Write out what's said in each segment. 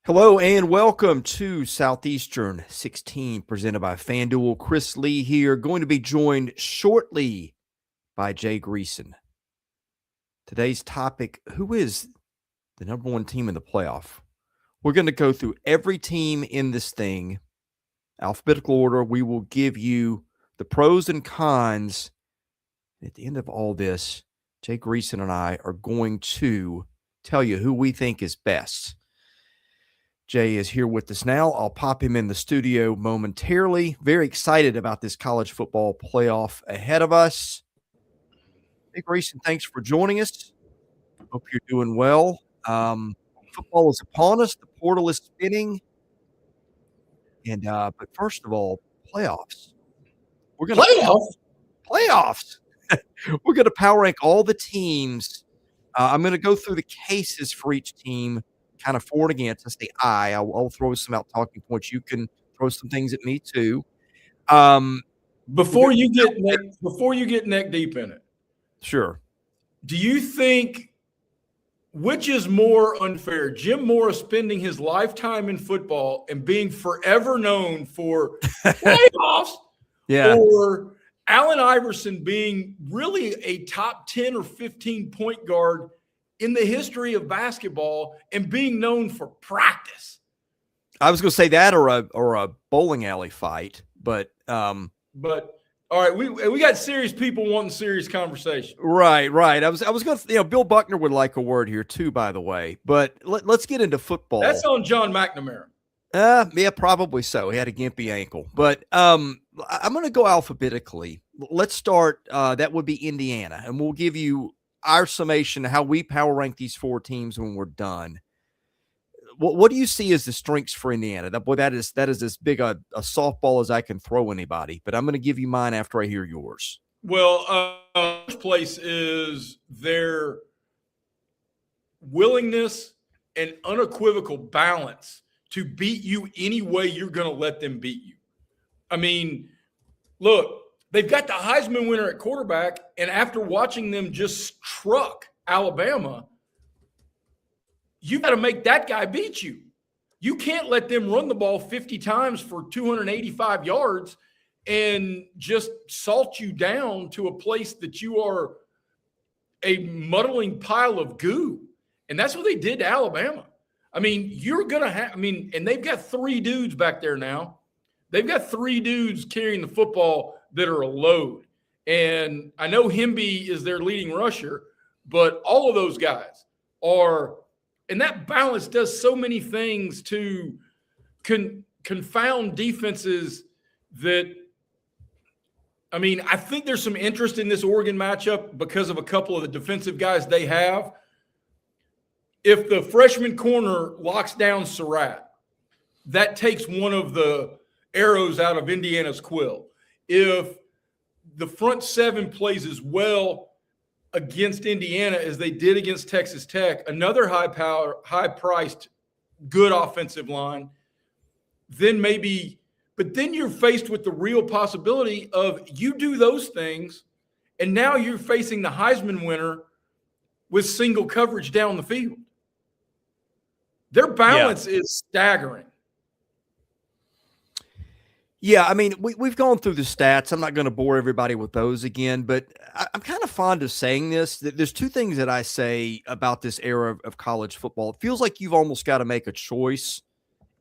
Hello and welcome to Southeastern 16 presented by FanDuel. Chris Lee here, going to be joined shortly by Jay Greeson. Today's topic, who is the number one team in the playoff? We're going to go through every team in this thing, alphabetical order. We will give you the pros and cons. At the end of all this, Jay Greeson and I are going to tell you who we think is best. Jay is here with us now. I'll pop him in the studio momentarily. Very excited about this college football playoff ahead of us. Hey, Grayson, thanks for joining us. Hope you're doing well. Football is upon us. The portal is spinning. And but first of all, playoffs. We're going to playoffs. We're going to power rank all the teams. I'm going to go through the cases for each team, kind of for and against. I say I'll throw some out talking points. You can throw some things at me too. Before you get neck deep in it, sure. Do you think which is more unfair? Jim Mora spending his lifetime in football and being forever known for playoffs, or Allen Iverson being really a top 10 or 15 point guard in the history of basketball and being known for practice? I was going to say that or a bowling alley fight, but all right, we got serious people wanting serious conversation. Right. I was going to, Bill Buckner would like a word here too, by the way. But let's get into football. That's on John McNamara. Yeah, probably so. He had a gimpy ankle. But I'm going to go alphabetically. Let's start. That would be Indiana, and we'll give you our summation of how we power rank these four teams when we're done. What do you see as the strengths for Indiana? That is as big a softball as I can throw anybody, but I'm going to give you mine after I hear yours. Well, first place is their willingness and unequivocal balance to beat you any way you're going to let them beat you. I mean, look, they've got the Heisman winner at quarterback, and after watching them just truck Alabama, you got to make that guy beat you. You can't let them run the ball 50 times for 285 yards and just salt you down to a place that you are a muddling pile of goo. And that's what they did to Alabama. I mean, you're going to have – and they've got three dudes back there now. They've got three dudes carrying the football that are a load. And I know Hemby is their leading rusher, but all of those guys are – and that balance does so many things to confound defenses that – I think there's some interest in this Oregon matchup because of a couple of the defensive guys they have. If the freshman corner locks down Surratt, that takes one of the arrows out of Indiana's quill. If the front seven plays as well against Indiana as they did against Texas Tech, another high-priced, good offensive line, then maybe – but then you're faced with the real possibility of you do those things, and now you're facing the Heisman winner with single coverage down the field. Their balance is staggering. Yeah, we've gone through the stats. I'm not going to bore everybody with those again, but I'm kind of fond of saying this. There's two things that I say about this era of college football. It feels like you've almost got to make a choice.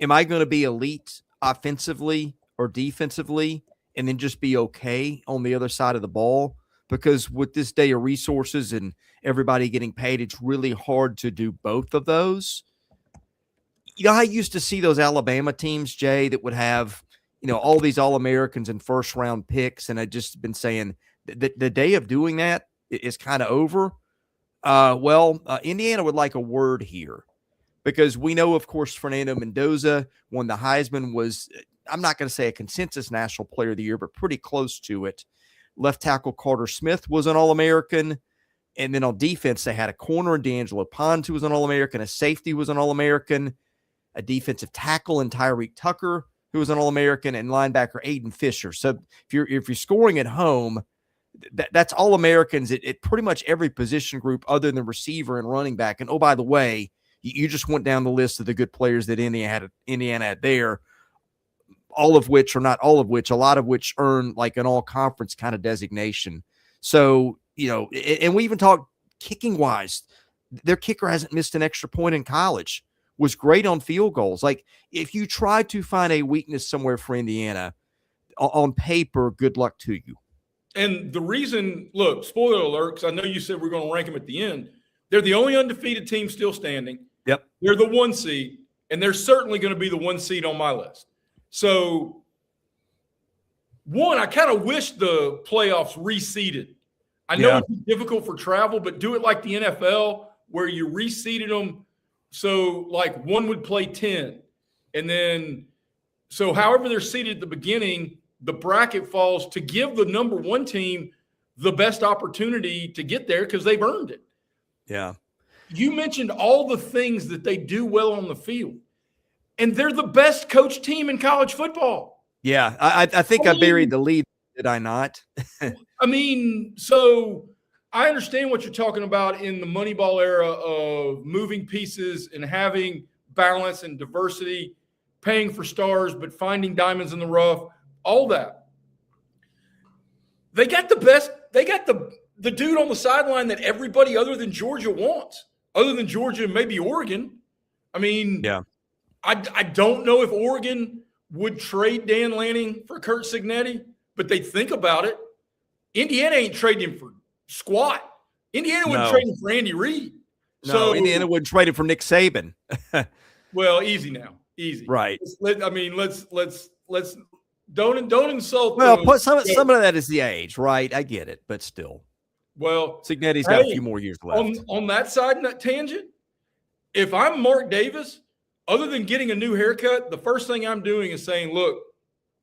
Am I going to be elite offensively or defensively and then just be okay on the other side of the ball? Because with this day of resources and everybody getting paid, it's really hard to do both of those. You know, I used to see those Alabama teams, Jay, that would have – all these All-Americans and first-round picks, and I've just been saying the day of doing that is kind of over. Indiana would like a word here because we know, of course, Fernando Mendoza won the Heisman, was, I'm not going to say a consensus National Player of the Year, but pretty close to it. Left tackle Carter Smith was an All-American, and then on defense they had a corner, D'Angelo Ponte, who was an All-American, a safety was an All-American, a defensive tackle in Tyreek Tucker, who was an All-American, and linebacker Aiden Fisher. So if you're scoring at home, that's All-Americans at pretty much every position group other than receiver and running back. And, oh, by the way, You just went down the list of the good players that Indiana had there, all of which, or not all of which, a lot of which earn like an all-conference kind of designation. So, and we even talked kicking-wise. Their kicker hasn't missed an extra point in college, was great on field goals. Like, if you try to find a weakness somewhere for Indiana, on paper, good luck to you. And the reason, look, spoiler alert, because I know you said we're going to rank them at the end. They're the only undefeated team still standing. Yep. They're the 1 seed, and they're certainly going to be the 1 seed on my list. So, I kind of wish the playoffs reseeded. I know it's difficult for travel, but do it like the NFL where you reseeded them. So, like, one would play 10. And then, so however they're seated at the beginning, the bracket falls to give the number 1 team the best opportunity to get there because they've earned it. Yeah. You mentioned all the things that they do well on the field, and they're the best coached team in college football. Yeah. I think I buried the lead. Did I not? I mean, so I understand what you're talking about in the Moneyball era of moving pieces and having balance and diversity, paying for stars, but finding diamonds in the rough, all that. They got the best. They got the dude on the sideline that everybody other than Georgia wants, other than Georgia and maybe Oregon. I mean, yeah. I don't know if Oregon would trade Dan Lanning for Curt Cignetti, but they'd think about it. Indiana ain't trading him for squat. Indiana wouldn't trade him for Andy Reid. No, Indiana wouldn't trade him for Nick Saban. Well, easy now. Easy. Right. Let's don't insult. Well, some of that is the age, right? I get it, but still. Well, Cignetti's got a few more years left. On that side, in that tangent, if I'm Mark Davis, other than getting a new haircut, the first thing I'm doing is saying, look,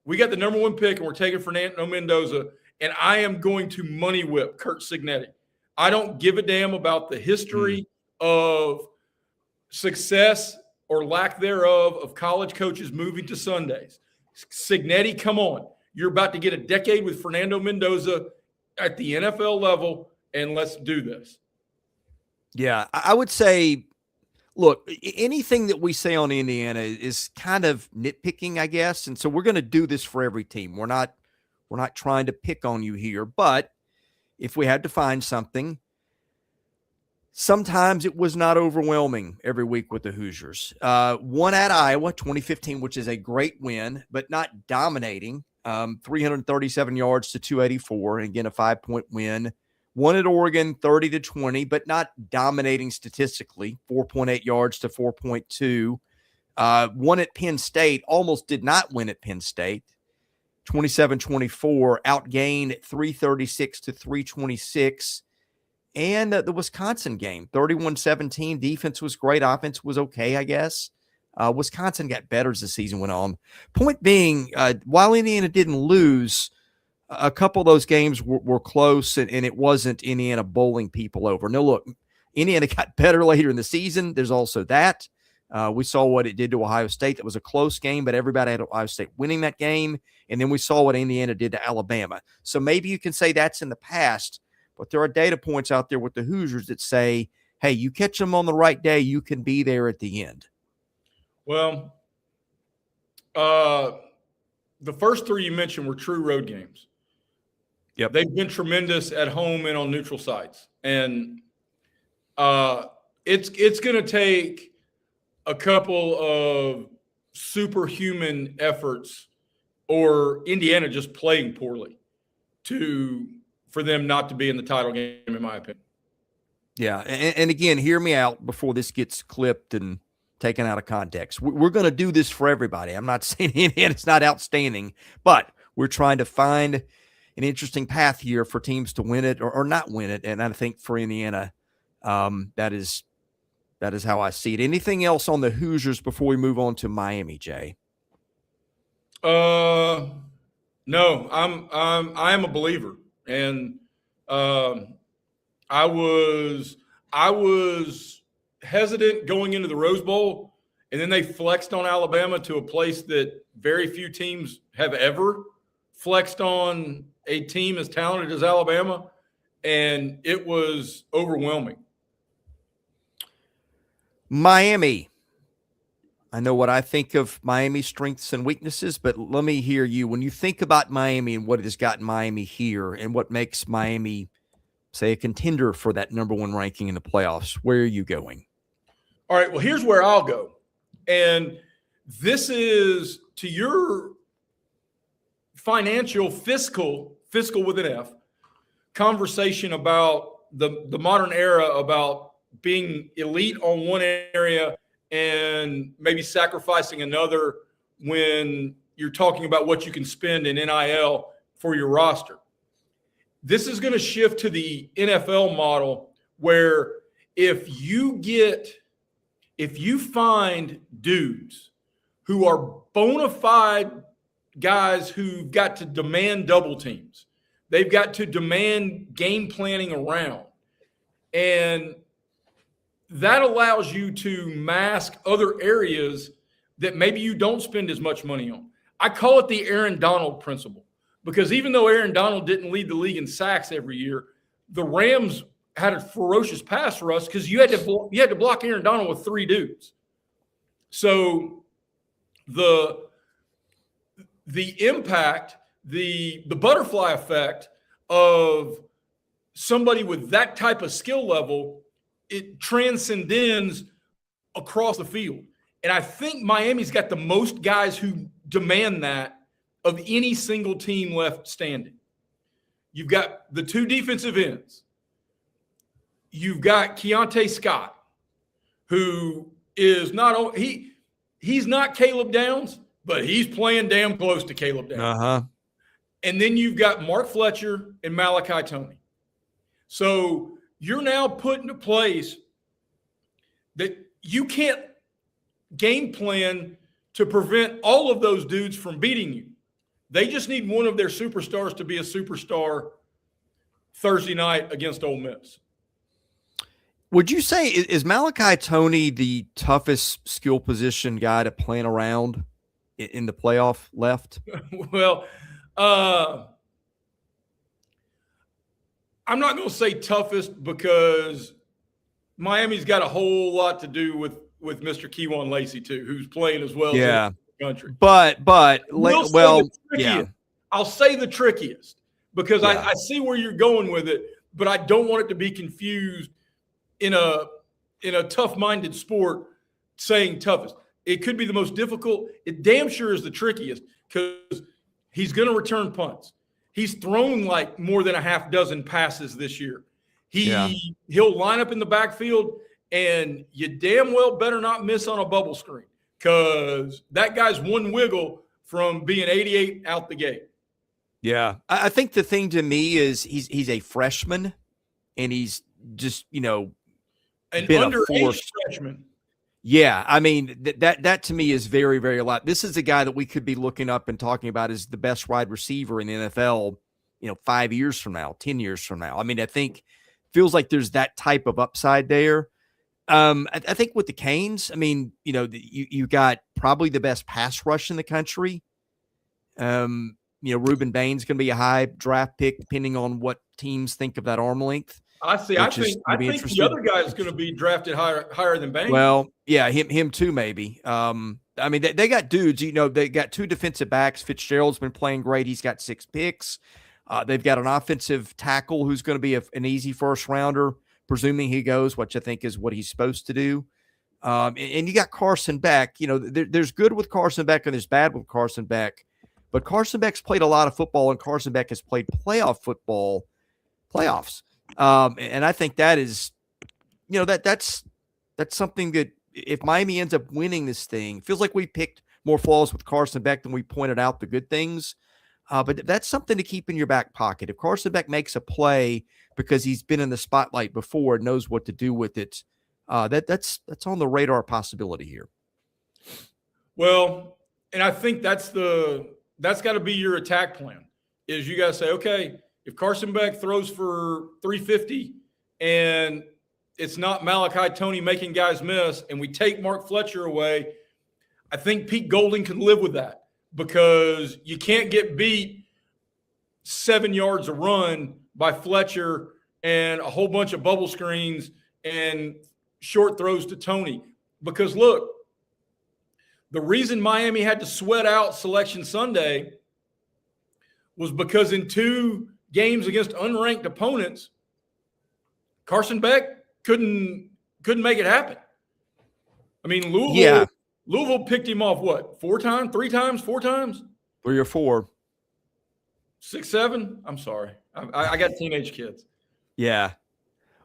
we got the number 1 pick and we're taking Fernando Mendoza, and I am going to money whip Curt Cignetti. I don't give a damn about the history of success or lack thereof of college coaches moving to Sundays. Cignetti, come on. You're about to get a decade with Fernando Mendoza at the NFL level, and let's do this. Yeah, I would say, look, anything that we say on Indiana is kind of nitpicking, I guess. And so we're going to do this for every team. We're not trying to pick on you here, but if we had to find something, sometimes it was not overwhelming every week with the Hoosiers. One at Iowa, 2015, which is a great win, but not dominating. 337 yards to 284. And again, a 5-point win. One at Oregon, 30-20, but not dominating statistically. 4.8 yards to 4.2. One at Penn State, almost did not win at Penn State. 27-24, outgained 336 to 326. And the Wisconsin game, 31-17. Defense was great. Offense was okay, I guess. Wisconsin got better as the season went on. Point being, while Indiana didn't lose, a couple of those games were close, and it wasn't Indiana bowling people over. No, look, Indiana got better later in the season. There's also that. We saw what it did to Ohio State. That was a close game, but everybody had Ohio State winning that game. And then we saw what Indiana did to Alabama. So maybe you can say that's in the past, but there are data points out there with the Hoosiers that say, hey, you catch them on the right day, you can be there at the end. Well, the first 3 you mentioned were true road games. Yep. They've been tremendous at home and on neutral sites. And it's going to take a couple of superhuman efforts or Indiana just playing poorly for them not to be in the title game, in my opinion. Yeah, and again, hear me out before this gets clipped and taken out of context. We're going to do this for everybody. I'm not saying Indiana's not outstanding, but we're trying to find an interesting path here for teams to win it or not win it. And I think for Indiana, that is how I see it. Anything else on the Hoosiers before we move on to Miami, Jay? No, I am a believer, and I was hesitant going into the Rose Bowl, and then they flexed on Alabama to a place that very few teams have ever flexed on a team as talented as Alabama, and it was overwhelming. Miami. I know what I think of Miami's strengths and weaknesses, but let me hear you. When you think about Miami and what has gotten Miami here and what makes Miami, say, a contender for that number one ranking in the playoffs, where are you going? All right, well, here's where I'll go. And this is to your financial, fiscal with an F, conversation about the modern era about being elite on one area and maybe sacrificing another when you're talking about what you can spend in NIL for your roster. This is going to shift to the NFL model where if you find dudes who are bona fide guys who've got to demand double teams, they've got to demand game planning around, and that allows you to mask other areas that maybe you don't spend as much money on. I call it the Aaron Donald principle, because even though Aaron Donald didn't lead the league in sacks every year, the Rams had a ferocious pass rush because you had to block Aaron Donald with three dudes. So the impact, the butterfly effect of somebody with that type of skill level, it transcends across the field. And I think Miami's got the most guys who demand that of any single team left standing. You've got the two defensive ends. You've got Keionte Scott, who is not he's not Caleb Downs, but he's playing damn close to Caleb Downs. Uh-huh. And then you've got Mark Fletcher and Malachi Toney. So you're now put into place that you can't game plan to prevent all of those dudes from beating you. They just need one of their superstars to be a superstar Thursday night against Ole Miss. Would you say, is Malachi Toney the toughest skill position guy to plan around in the playoff left? Well, I'm not going to say toughest because Miami's got a whole lot to do with Mr. Keionte Lacey too, who's playing as well as the country. But yeah, I'll say the trickiest because I see where you're going with it, but I don't want it to be confused in a tough-minded sport saying toughest. It could be the most difficult. It damn sure is the trickiest because he's going to return punts. He's thrown like more than a half dozen passes this year. He'll line up in the backfield, and you damn well better not miss on a bubble screen because that guy's one wiggle from being 88 out the gate. Yeah. I think the thing to me is he's a freshman, and he's just, an underage freshman. Yeah, I mean, that to me is very, very a lot. This is a guy that we could be looking up and talking about as the best wide receiver in the NFL, 5 years from now, 10 years from now. I mean, I think feels like there's that type of upside there. I think with the Canes, I mean, you got probably the best pass rush in the country. Rueben Bain's going to be a high draft pick, depending on what teams think of that arm length. I see. I think the other guy is going to be drafted higher than Bain. Well, yeah, him too, maybe. I mean, they got dudes. They got two defensive backs. Fitzgerald's been playing great. He's got 6 picks. They've got an offensive tackle who's going to be an easy first rounder, presuming he goes, which I think is what he's supposed to do. And you got Carson Beck. There's good with Carson Beck and there's bad with Carson Beck. But Carson Beck's played a lot of football, and Carson Beck has played playoffs. And I think that is, that's something that if Miami ends up winning this thing, feels like we picked more flaws with Carson Beck than we pointed out the good things. But that's something to keep in your back pocket. If Carson Beck makes a play because he's been in the spotlight before and knows what to do with it, that's on the radar possibility here. Well, and I think that's got to be your attack plan. Is you got to say, okay, if Carson Beck throws for 350 and it's not Malachi Toney making guys miss and we take Mark Fletcher away, I think Pete Golding can live with that because you can't get beat 7 yards a run by Fletcher and a whole bunch of bubble screens and short throws to Toney. Because look, the reason Miami had to sweat out Selection Sunday was because in 2 games against unranked opponents, Carson Beck couldn't make it happen. I mean, Louisville picked him off what? 4 times, 3 times, 4 times? 3 or 4. 6, 7? I'm sorry. I got teenage kids. Yeah.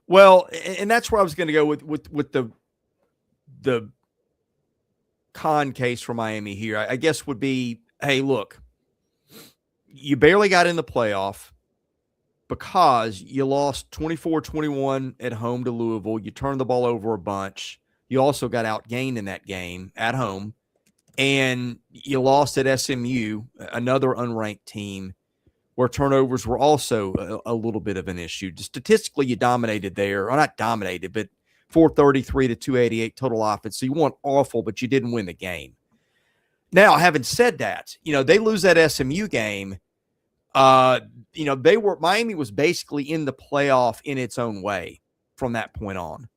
Well, and that's where I was going to go with the con case for Miami here. I guess would be, hey, look, you barely got in the playoff because you lost 24-21 at home to Louisville. You turned the ball over a bunch. You also got outgained in that game at home. And you lost at SMU, another unranked team, where turnovers were also a little bit of an issue. Statistically, you dominated there. Or not dominated, but 433 to 288 total offense. So you weren't awful, but you didn't win the game. Now, having said that, they lose that SMU game. Miami was basically in the playoff in its own way from that point on,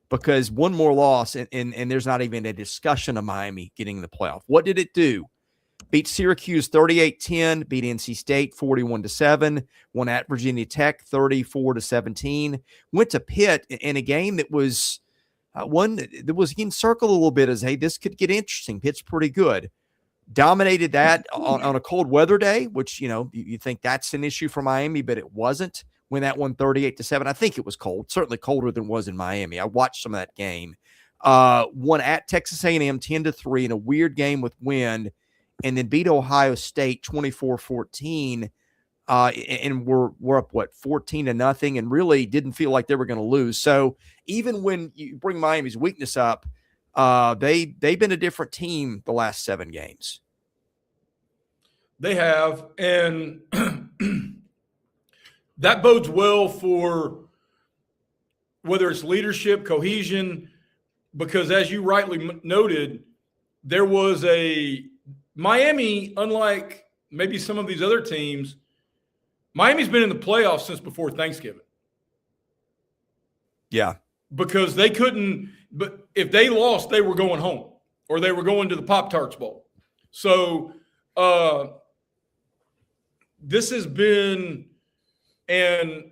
because one more loss and there's not even a discussion of Miami getting in the playoff. What did it do? Beat Syracuse 38-10, beat NC State 41-7, won at Virginia Tech 34-17, went to Pitt in a game that was one that was encircled a little bit as, hey, this could get interesting. Pitt's pretty good. Dominated that on a cold weather day, which, you think that's an issue for Miami, but it wasn't when that won 38-7. I think it was cold, certainly colder than it was in Miami. I watched some of that game. Won at Texas A&M 10-3 in a weird game with wind, and then beat Ohio State 24-14. And we're up, 14-0, and really didn't feel like they were going to lose. So even when you bring Miami's weakness up, they've been a different team the last 7 games. They have, and that bodes well for whether it's leadership, cohesion, because as you rightly noted, there was Miami, unlike maybe some of these other teams, Miami's been in the playoffs since before Thanksgiving. Yeah. Because they couldn't, but if they lost, they were going home or they were going to the Pop-Tarts Bowl. So this has been, and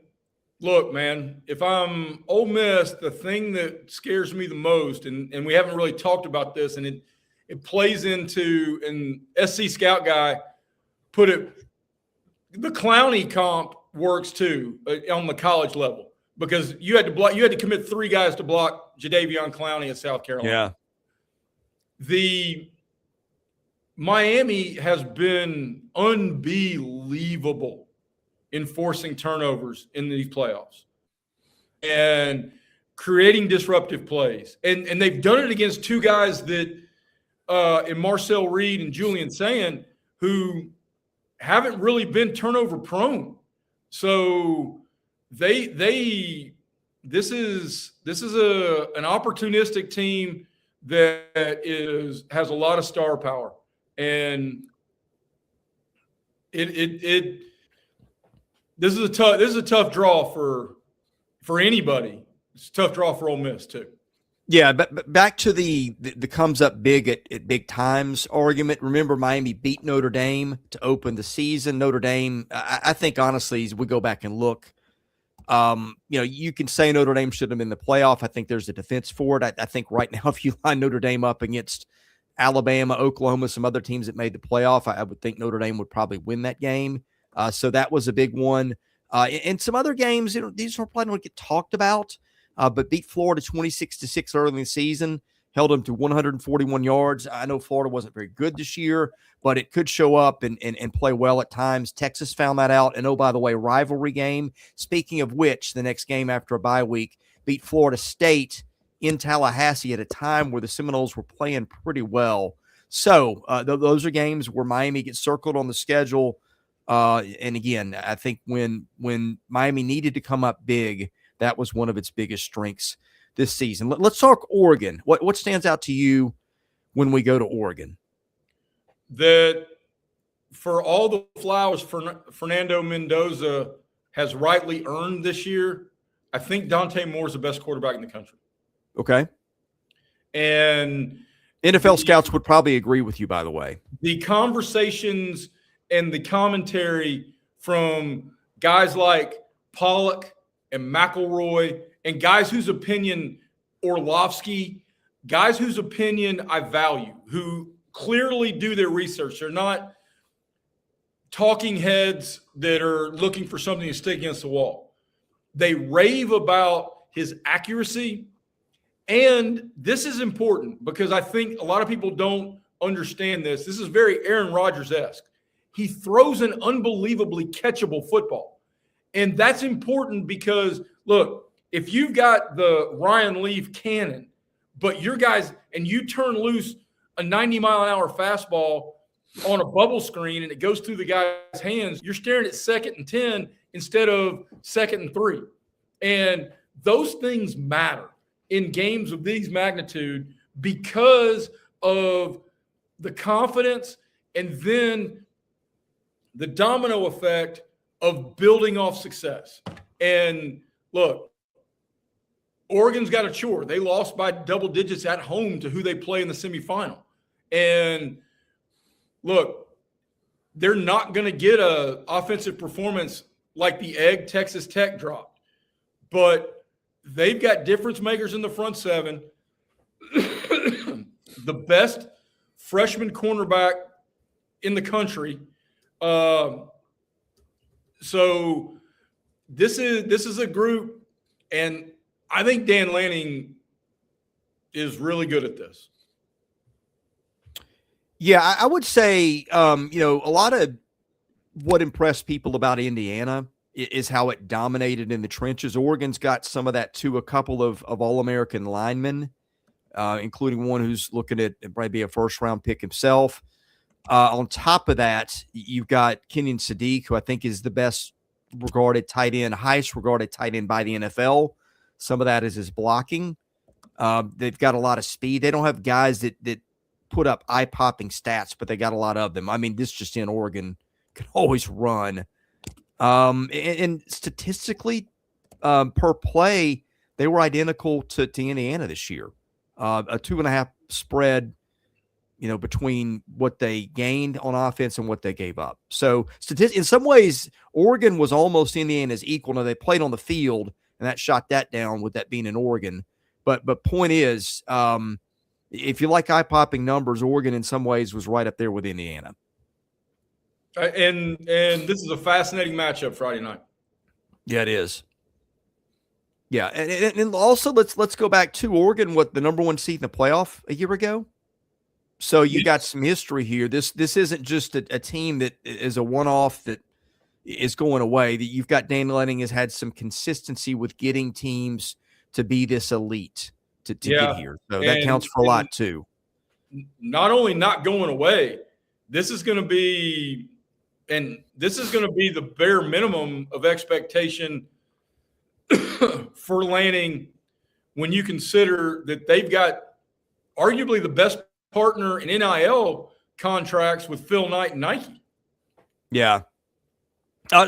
look, man, if I'm Ole Miss, the thing that scares me the most, and we haven't really talked about this, and it plays into, and SC Scout guy put it, the Clowney comp works too on the college level, because you had to commit 3 guys to block Jadeveon Clowney at South Carolina. Yeah. The Miami has been unbelievable in forcing turnovers in these playoffs and creating disruptive plays. And they've done it against 2 guys that in Marcel Reed and Julian Sand, who haven't really been turnover prone. So this is an opportunistic team that has a lot of star power, and this is a tough draw for anybody. It's a tough draw for Ole Miss too. Yeah, but back to the comes up big at big times argument. Remember, Miami beat Notre Dame to open the season. Notre Dame, I think, honestly, as we go back and look, you can say Notre Dame should have been in the playoff. I think there's a defense for it. I think right now, if you line Notre Dame up against Alabama, Oklahoma, some other teams that made the playoff, I would think Notre Dame would probably win that game. So that was a big one. And some other games, these are probably don't get talked about. But beat Florida 26-6 early in the season, held them to 141 yards. I know Florida wasn't very good this year, but it could show up and play well at times. Texas found that out. And, oh, by the way, rivalry game. Speaking of which, the next game after a bye week, beat Florida State in Tallahassee at a time where the Seminoles were playing pretty well. So those are games where Miami gets circled on the schedule. And, again, I think when Miami needed to come up big, that was one of its biggest strengths this season. Let's talk Oregon. What stands out to you when we go to Oregon? That for all the flowers Fernando Mendoza has rightly earned this year, I think Dante Moore's the best quarterback in the country. Okay. And NFL scouts would probably agree with you, by the way. The conversations and the commentary from guys like Pollock and McElroy and guys whose opinion Orlovsky, guys whose opinion I value, who clearly do their research. They're not talking heads that are looking for something to stick against the wall. They rave about his accuracy. And this is important because I think a lot of people don't understand this. This is very Aaron Rodgers-esque. He throws an unbelievably catchable football. And that's important because, look, if you've got the Ryan Leaf cannon, but your guys, and you turn loose a 90-mile-an-hour fastball on a bubble screen and it goes through the guy's hands, you're staring at 2nd and 10 instead of 2nd and 3. And those things matter in games of these magnitude because of the confidence and then the domino effect of building off success. And look, Oregon's got a chore. They lost by double digits at home to who they play in the semifinal. And look, they're not going to get an offensive performance like the egg Texas Tech dropped. But they've got difference makers in the front seven. The best freshman cornerback in the country. So this is a group, and I think Dan Lanning is really good at this. Yeah, I would say, a lot of what impressed people about Indiana is how it dominated in the trenches. Oregon's got some of that too. A couple of All-American linemen, including one who's looking at probably be a first-round pick himself. On top of that, you've got Kenyon Sadiq, who I think is the best regarded tight end, highest regarded tight end by the NFL. Some of that is his blocking. They've got a lot of speed. They don't have guys that put up eye-popping stats, but they got a lot of them. I mean, this just in, Oregon can always run. And statistically, per play, they were identical to Indiana this year. A 2.5 spread, between what they gained on offense and what they gave up. So in some ways, Oregon was almost Indiana's equal. Now, they played on the field, and that shot that down with that being in Oregon. But point is, if you like eye-popping numbers, Oregon in some ways was right up there with Indiana. And this is a fascinating matchup Friday night. Yeah, it is. Yeah, and also let's go back to Oregon, what the number 1 seed in the playoff a year ago. So you got some history here. This isn't just a team that is a one-off that is going away. That you've got Dan Lanning has had some consistency with getting teams to be this elite to get here. So that counts for a lot too. Not only not going away, this is going to be the bare minimum of expectation for Lanning when you consider that they've got arguably the best partner in NIL contracts with Phil Knight and Nike. Yeah.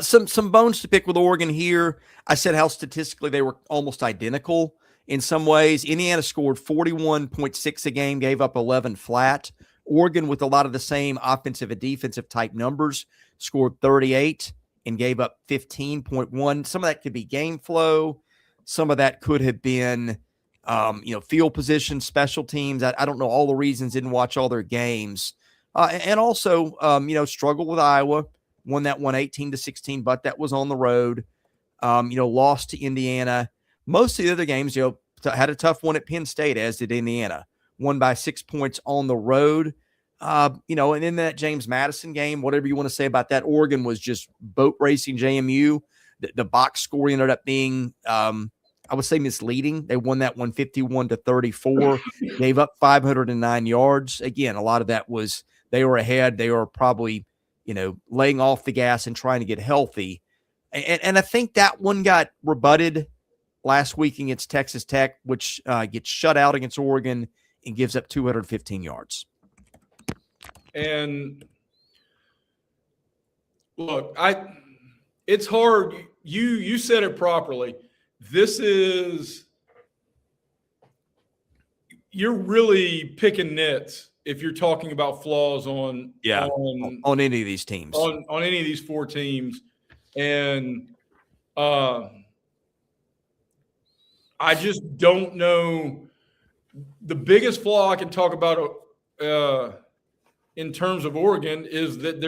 Some bones to pick with Oregon here. I said how statistically they were almost identical in some ways. Indiana scored 41.6 a game, gave up 11 flat. Oregon, with a lot of the same offensive and defensive type numbers, scored 38 and gave up 15.1. Some of that could be game flow. Some of that could have been, field position, special teams. I don't know all the reasons, didn't watch all their games. And also, struggled with Iowa, won that one 18-16, but that was on the road. Lost to Indiana. Most of the other games, had a tough one at Penn State, as did Indiana. Won by 6 points on the road. And in that James Madison game, whatever you want to say about that, Oregon was just boat racing JMU. The box score ended up being, I would say, misleading. They won that one 51-34, gave up 509 yards. Again, a lot of that was they were ahead. They were probably, laying off the gas and trying to get healthy. And I think that one got rebutted last week against Texas Tech, which gets shut out against Oregon and gives up 215 yards. And look, it's hard. You said it properly. This is you're really picking nits if you're talking about flaws on any of these teams, on any of these four teams. And I just don't know. The biggest flaw I can talk about in terms of Oregon is that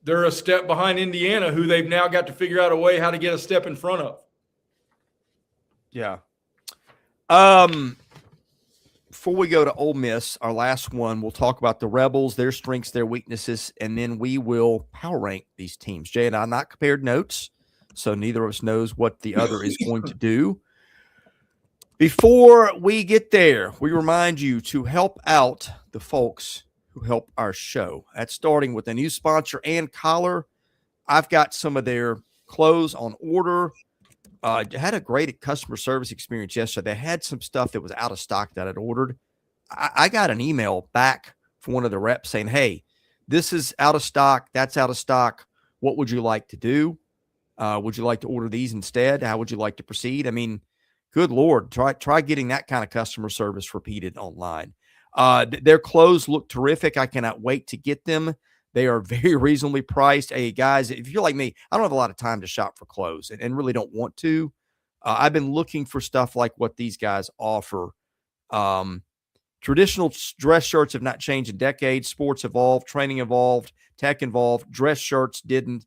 they're a step behind Indiana, who they've now got to figure out a way how to get a step in front of. Yeah. Before we go to Ole Miss, our last one, we'll talk about the Rebels, their strengths, their weaknesses, and then we will power rank these teams. Jay and I not compared notes, so neither of us knows what the other is going to do. Before we get there, we remind you to help out the folks who help our show. That's starting with a new sponsor, and Collar. I've got some of their clothes on order. Had a great customer service experience yesterday. They had some stuff that was out of stock that I'd ordered. I got an email back from one of the reps saying, hey, this is out of stock. That's out of stock. What would you like to do? Would you like to order these instead? How would you like to proceed? I mean, good Lord, try getting that kind of customer service repeated online. Their clothes look terrific. I cannot wait to get them. They are very reasonably priced. Hey, guys, if you're like me, I don't have a lot of time to shop for clothes and really don't want to. I've been looking for stuff like what these guys offer. Traditional dress shirts have not changed in decades. Sports evolved, training evolved, tech evolved. Dress shirts didn't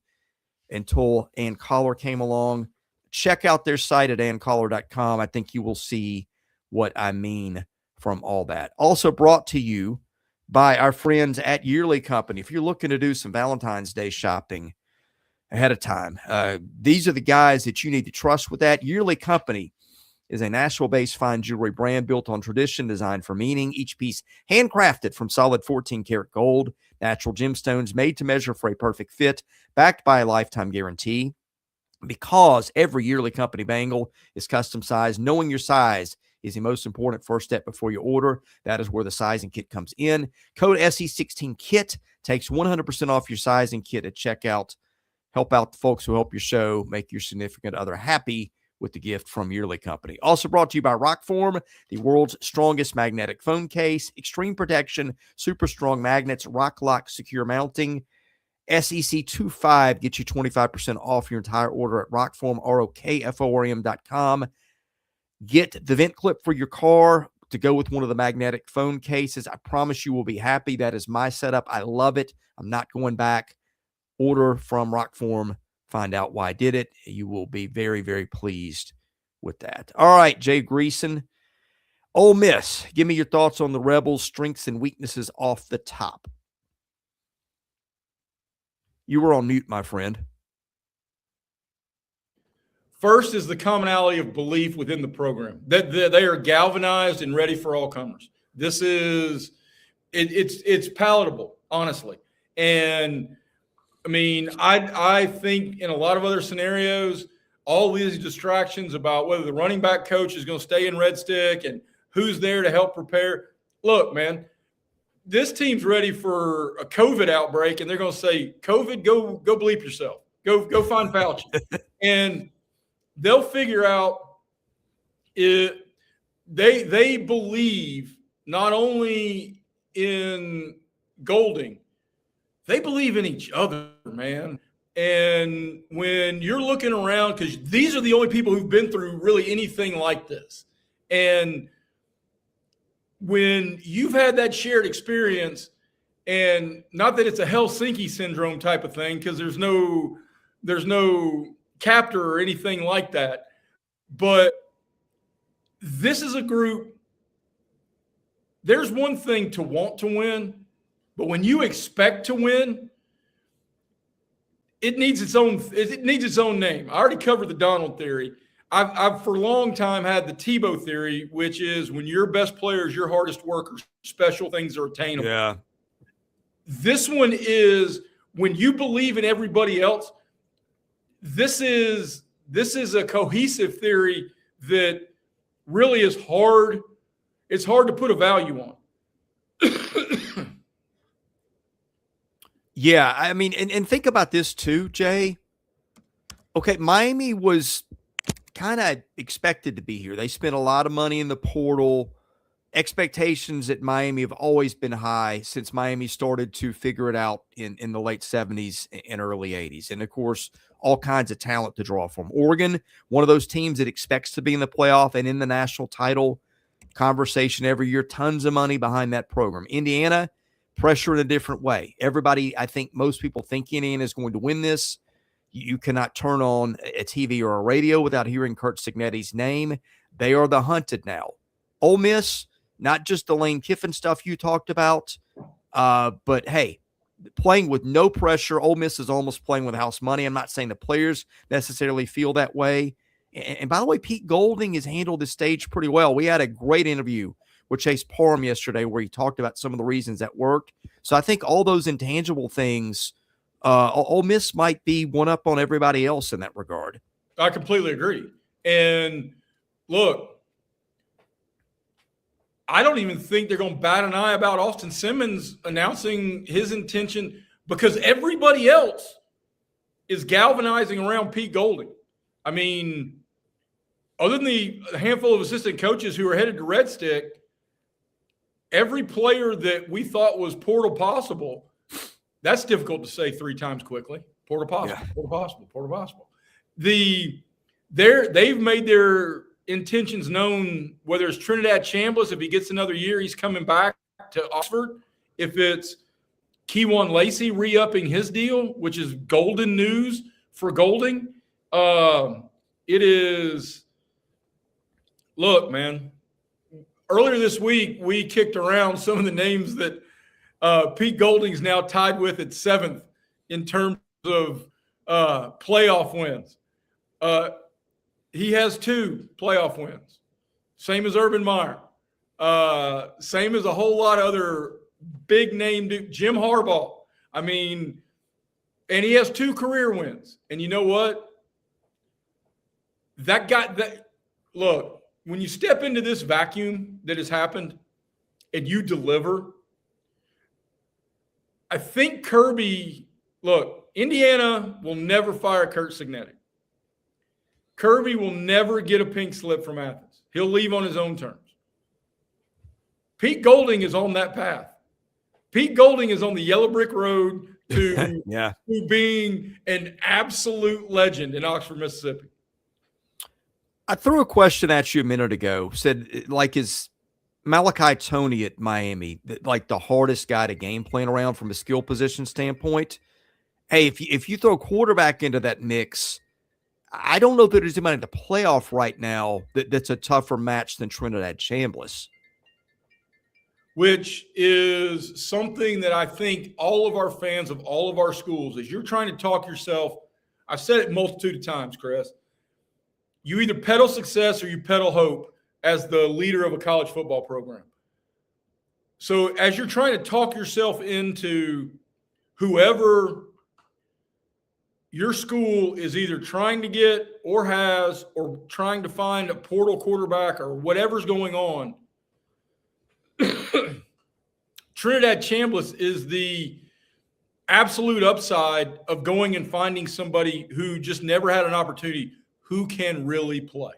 until Ann Collar came along. Check out their site at anncollar.com. I think you will see what I mean from all that. Also brought to you by our friends at Yearly Company. If you're looking to do some Valentine's Day shopping ahead of time, these are the guys that you need to trust with that. Yearly Company is a Nashville-based fine jewelry brand built on tradition, designed for meaning. Each piece handcrafted from solid 14-karat gold, natural gemstones made to measure for a perfect fit, backed by a lifetime guarantee. Because every Yearly Company bangle is custom sized, knowing your size is the most important first step before you order. That is where the sizing kit comes in. Code SE16KIT takes 100% off your sizing kit at checkout. Help out the folks who help your show, make your significant other happy with the gift from Yearly Company. Also brought to you by Rockform, the world's strongest magnetic phone case, extreme protection, super strong magnets, rock lock secure mounting. SEC25 gets you 25% off your entire order at Rockform, ROKFORM.com. Get the vent clip for your car to go with one of the magnetic phone cases. I promise you will be happy. That is my setup. I love it. I'm not going back. Order from Rockform. Find out why I did it. You will be very, very pleased with that. All right, Jay Greeson. Ole Miss, give me your thoughts on the Rebels' strengths and weaknesses off the top. You were on mute, my friend. First is the commonality of belief within the program. That they are galvanized and ready for all comers. This is it's palatable, honestly. And I mean, I think in a lot of other scenarios, all these distractions about whether the running back coach is going to stay in Red Stick and who's there to help prepare. Look, man, this team's ready for a COVID outbreak, and they're going to say, COVID, go bleep yourself. Go find Fauci. And they'll figure out it. They believe not only in Golding, they believe in each other, man. And when you're looking around, because these are the only people who've been through really anything like this. And when you've had that shared experience, and not that it's a Helsinki syndrome type of thing, because there's no captor or anything like that, but this is a group. There's one thing to want to win, but when you expect to win, it needs its own name. I already covered the Donald theory. I've for a long time had the Tebow theory, which is when your best player is your hardest worker, special things are attainable. Yeah. This one is when you believe in everybody else. This is a cohesive theory that really is hard. It's hard to put a value on. Yeah, I mean, and think about this too, Jay. Okay, Miami was kind of expected to be here. They spent a lot of money in the portal. expectations at Miami have always been high since Miami started to figure it out in the late 70s and early 80s. And, of course, all kinds of talent to draw from. Oregon, one of those teams that expects to be in the playoff and in the national title conversation every year. Tons of money behind that program. Indiana, pressure in a different way. Everybody, I think most people think Indiana is going to win this. You cannot turn on a TV or a radio without hearing Curt Cignetti's name. They are the hunted now. Ole Miss, not just the Lane Kiffin stuff you talked about, but hey, playing with no pressure. Ole Miss is almost playing with house money. I'm not saying the players necessarily feel that way. And by the way, Pete Golding has handled this stage pretty well. We had a great interview with Chase Parham yesterday where he talked about some of the reasons that worked. So I think all those intangible things, Ole Miss might be one up on everybody else in that regard. I completely agree. And look, I don't even think they're going to bat an eye about Austin Simmons announcing his intention because everybody else is galvanizing around Pete Golding. I mean, other than the handful of assistant coaches who are headed to Red Stick, every player that we thought was portal possible, that's difficult to say 3 times quickly. Portal possible, yeah. Portal possible, portal possible. They've made their intentions known, whether it's Trinidad Chambliss, if he gets another year, he's coming back to Oxford. If it's Keionte Lacey re-upping his deal, which is golden news for Golding. It is – look, man, earlier this week we kicked around some of the names that Pete Golding's now tied with at 7th in terms of playoff wins. He has 2 playoff wins, same as Urban Meyer, same as a whole lot of other big-name – Jim Harbaugh. I mean, and he has 2 career wins. And you know what? Look, when you step into this vacuum that has happened and you deliver, I think Kirby – look, Indiana will never fire Curt Cignetti. Kirby will never get a pink slip from Athens. He'll leave on his own terms. Pete Golding is on that path. Pete Golding is on the yellow brick road to, to being an absolute legend in Oxford, Mississippi. I threw a question at you a minute ago. Said, like, is Malachi Toney at Miami like the hardest guy to game plan around from a skill position standpoint? Hey, if you throw quarterback into that mix, I don't know that there's anybody in the playoff right now that's a tougher match than Trinidad Chambliss. Which is something that I think all of our fans of all of our schools, as you're trying to talk yourself, I've said it a multitude of times, Chris, you either peddle success or you peddle hope as the leader of a college football program. So as you're trying to talk yourself into whoever your school is either trying to get or has or trying to find a portal quarterback or whatever's going on, Trinidad Chambliss is the absolute upside of going and finding somebody who just never had an opportunity who can really play.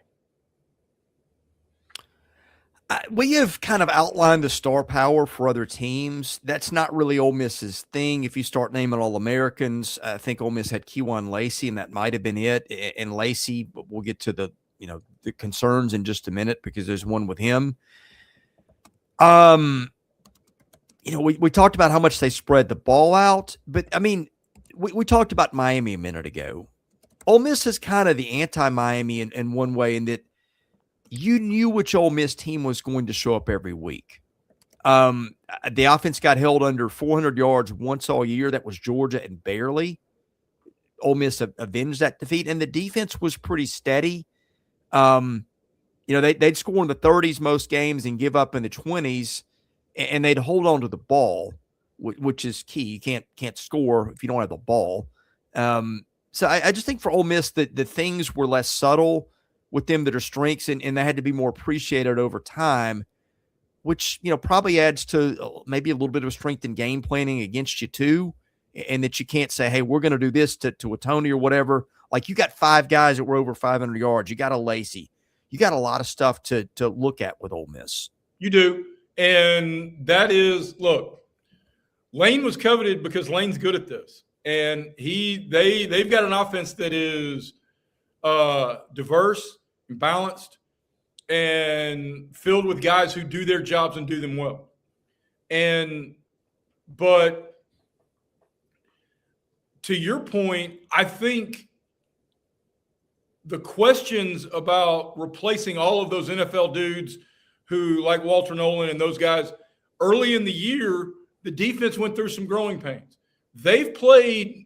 We have kind of outlined the star power for other teams. That's not really Ole Miss's thing. If you start naming All-Americans, I think Ole Miss had Keionte Lacey, and that might have been it. And Lacey, we'll get to the concerns in just a minute because there's one with him. We talked about how much they spread the ball out, but I mean, we talked about Miami a minute ago. Ole Miss is kind of the anti-Miami in one way, in that you knew which Ole Miss team was going to show up every week. The offense got held under 400 yards once all year. That was Georgia, and barely. Ole Miss avenged that defeat, and the defense was pretty steady. They'd score in the 30s most games and give up in the 20s, and they'd hold on to the ball, which is key. You can't score if you don't have the ball. So I just think for Ole Miss that the things were less subtle with them that are strengths, and they had to be more appreciated over time, which, probably adds to maybe a little bit of a strength in game planning against you too, and that you can't say, hey, we're going to do this to a Toney or whatever. Like, you got 5 guys that were over 500 yards. You got a Lacey. You got a lot of stuff to look at with Ole Miss. You do. And that is, look, Lane was coveted because Lane's good at this. And they've got an offense that is diverse and balanced and filled with guys who do their jobs and do them well. But to your point, I think the questions about replacing all of those NFL dudes who, like Walter Nolan and those guys, early in the year, the defense went through some growing pains. They've played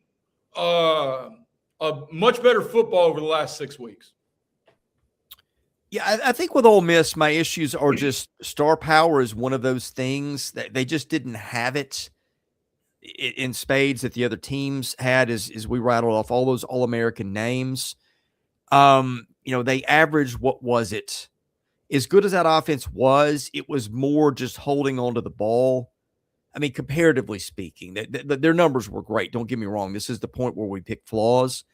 a much better football over the last 6 weeks. Yeah, I think with Ole Miss, my issues are just star power is one of those things that they just didn't have it in spades that the other teams had as we rattled off all those All-American names. They averaged, what was it? As good as that offense was, it was more just holding on to the ball. I mean, comparatively speaking, their numbers were great. Don't get me wrong. This is the point where we pick flaws.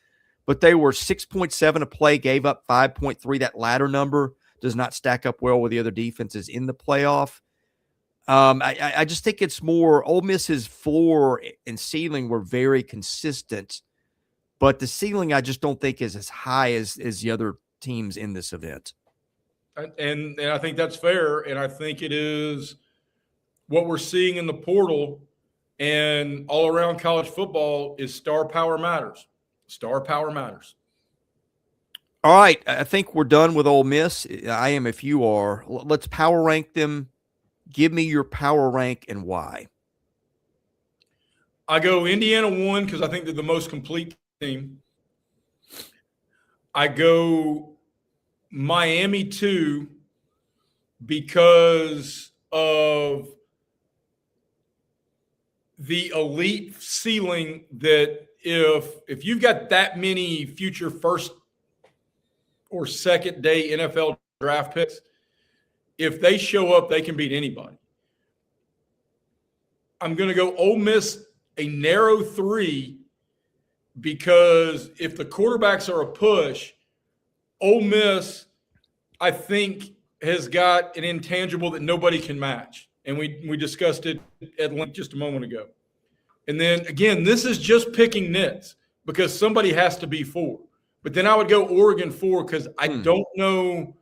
But they were 6.7 a play, gave up 5.3. That latter number does not stack up well with the other defenses in the playoff. I just think it's more Ole Miss's floor and ceiling were very consistent, but the ceiling I just don't think is as high as the other teams in this event. And I think that's fair, and I think it is what we're seeing in the portal and all around college football is star power matters. Star power matters. All right, I think we're done with Ole Miss. I am if you are. Let's power rank them. Give me your power rank and why. I go Indiana 1 because I think they're the most complete team. I go Miami 2 because of the elite ceiling that if you've got that many future first or second day NFL draft picks, if they show up, they can beat anybody. I'm going to go Ole Miss a narrow 3 because if the quarterbacks are a push, Ole Miss, I think, has got an intangible that nobody can match. And we discussed it at length just a moment ago. And then, again, this is just picking nits because somebody has to be 4. But then I would go Oregon 4 because I don't know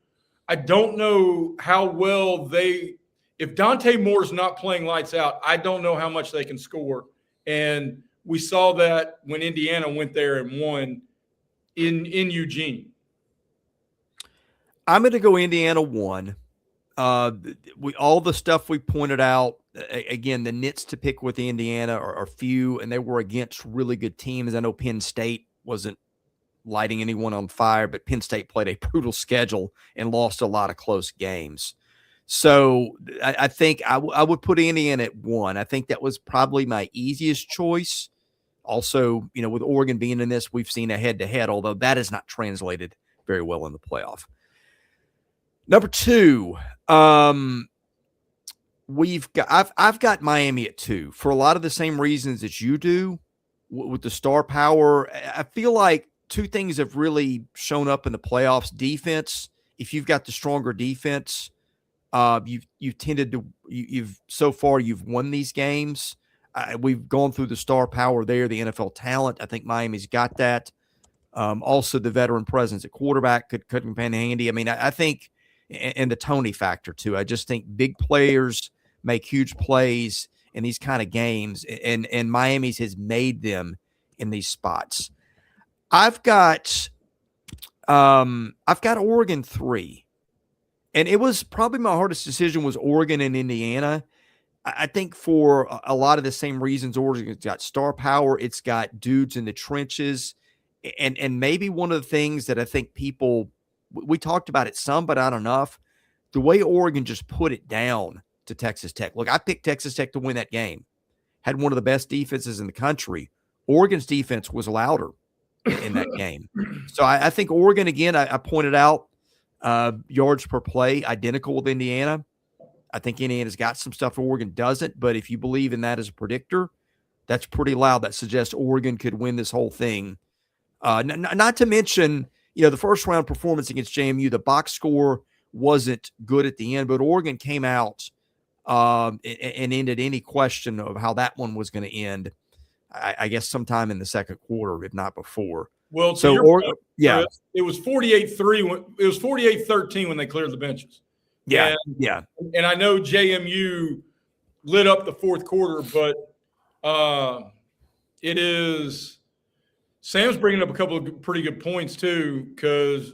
how well if Dante Moore's not playing lights out, I don't know how much they can score. And we saw that when Indiana went there and won in Eugene. I'm going to go Indiana 1. All the stuff we pointed out, again, the nits to pick with Indiana are few, and they were against really good teams. I know Penn State wasn't lighting anyone on fire, but Penn State played a brutal schedule and lost a lot of close games. So I think I would put Indiana at 1. I think that was probably my easiest choice. Also, with Oregon being in this, we've seen a head-to-head, although that is not translated very well in the playoff. Number 2, I've got Miami at 2 for a lot of the same reasons that you do with the star power. I feel like 2 things have really shown up in the playoffs. Defense, if you've got the stronger defense, you've tended to you've won these games. We've gone through the star power there, the NFL talent. I think Miami's got that. Also, the veteran presence at quarterback could come in handy. I mean, I think, and the Toney factor too. I just think big players make huge plays in these kind of games, and Miami's has made them in these spots. I've got Oregon 3, and it was probably my hardest decision was Oregon and Indiana. I think for a lot of the same reasons. Oregon's got star power, it's got dudes in the trenches, and maybe one of the things that I think we talked about it some, but not enough. The way Oregon just put it down to Texas Tech. Look, I picked Texas Tech to win that game. Had one of the best defenses in the country. Oregon's defense was louder in that game. So I think Oregon, again, I pointed out yards per play, identical with Indiana. I think Indiana's got some stuff Oregon doesn't, but if you believe in that as a predictor, that's pretty loud. That suggests Oregon could win this whole thing. Not to mention, the first round performance against JMU, the box score wasn't good at the end, but Oregon came out and ended any question of how that one was going to end. I guess sometime in the second quarter, if not before. Well, so point, yeah, Chris, it was 48-3. It was 48-13 when they cleared the benches. Yeah, And I know JMU lit up the fourth quarter, but it is. Sam's bringing up a couple of pretty good points too, because.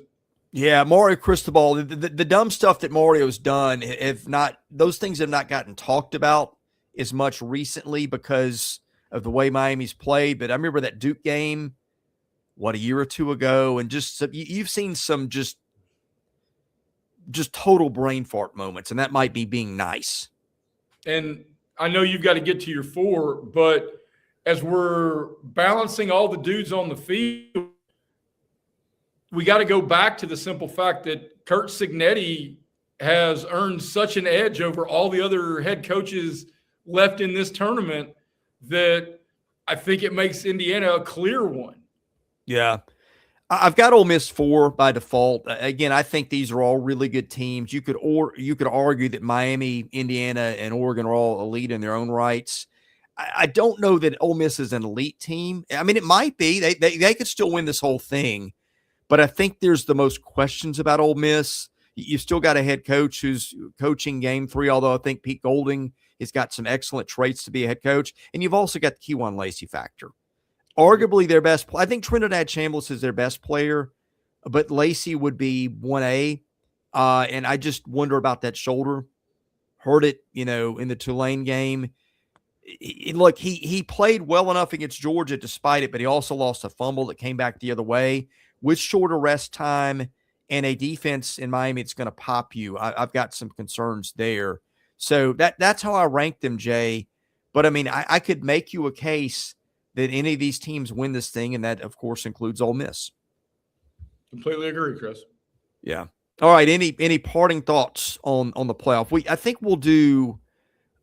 Yeah, Mario Cristobal, the dumb stuff that Mario's done, those things have not gotten talked about as much recently because of the way Miami's played. But I remember that Duke game, a year or two ago, and you've seen some just total brain fart moments, and that might be being nice. And I know you've got to get to your 4, but as we're balancing all the dudes on the field, we got to go back to the simple fact that Curt Cignetti has earned such an edge over all the other head coaches left in this tournament that I think it makes Indiana a clear one. Yeah. I've got Ole Miss 4 by default. Again, I think these are all really good teams. You could argue that Miami, Indiana, and Oregon are all elite in their own rights. I don't know that Ole Miss is an elite team. I mean, it might be. They could still win this whole thing. But I think there's the most questions about Ole Miss. You've still got a head coach who's coaching game 3, although I think Pete Golding has got some excellent traits to be a head coach. And you've also got the Keionte Lacey factor. Arguably their best – I think Trinidad Chambliss is their best player, but Lacey would be 1A. And I just wonder about that shoulder. Heard it, in the Tulane game. Look, he played well enough against Georgia despite it, but he also lost a fumble that came back the other way. With shorter rest time and a defense in Miami, it's going to pop you. I've got some concerns there. So that's how I rank them, Jay. But, I mean, I could make you a case that any of these teams win this thing, and that, of course, includes Ole Miss. Completely agree, Chris. Yeah. All right, any parting thoughts on the playoff? I think we'll do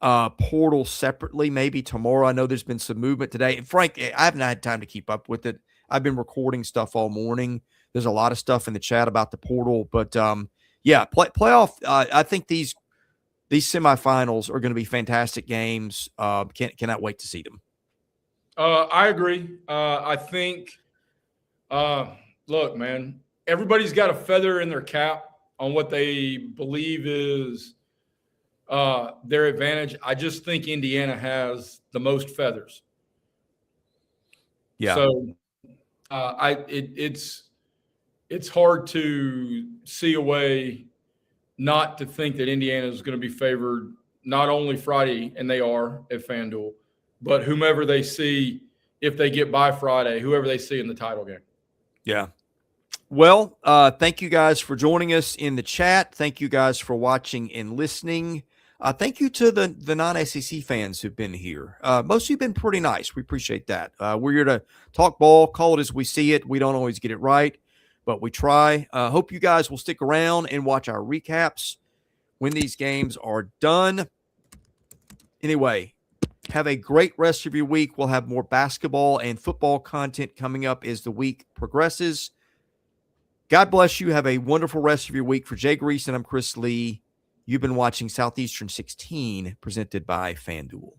portal separately maybe tomorrow. I know there's been some movement today. And Frank, I haven't had time to keep up with it. I've been recording stuff all morning. There's a lot of stuff in the chat about the portal, but playoff. I think these semifinals are going to be fantastic games. Cannot wait to see them. I agree. I think, look, man, everybody's got a feather in their cap on what they believe is their advantage. I just think Indiana has the most feathers. Yeah. So it's hard to see a way not to think that Indiana is going to be favored not only Friday, and they are at FanDuel, but whomever they see if they get by Friday, whoever they see in the title game. Yeah. Well, thank you guys for joining us in the chat. Thank you guys for watching and listening. Thank you to the non-SEC fans who've been here. Most of you have been pretty nice. We appreciate that. We're here to talk ball, call it as we see it. We don't always get it right, but we try. Hope you guys will stick around and watch our recaps when these games are done. Anyway, have a great rest of your week. We'll have more basketball and football content coming up as the week progresses. God bless you. Have a wonderful rest of your week. For Jay Greeson, I'm Chris Lee. You've been watching Southeastern 16, presented by FanDuel.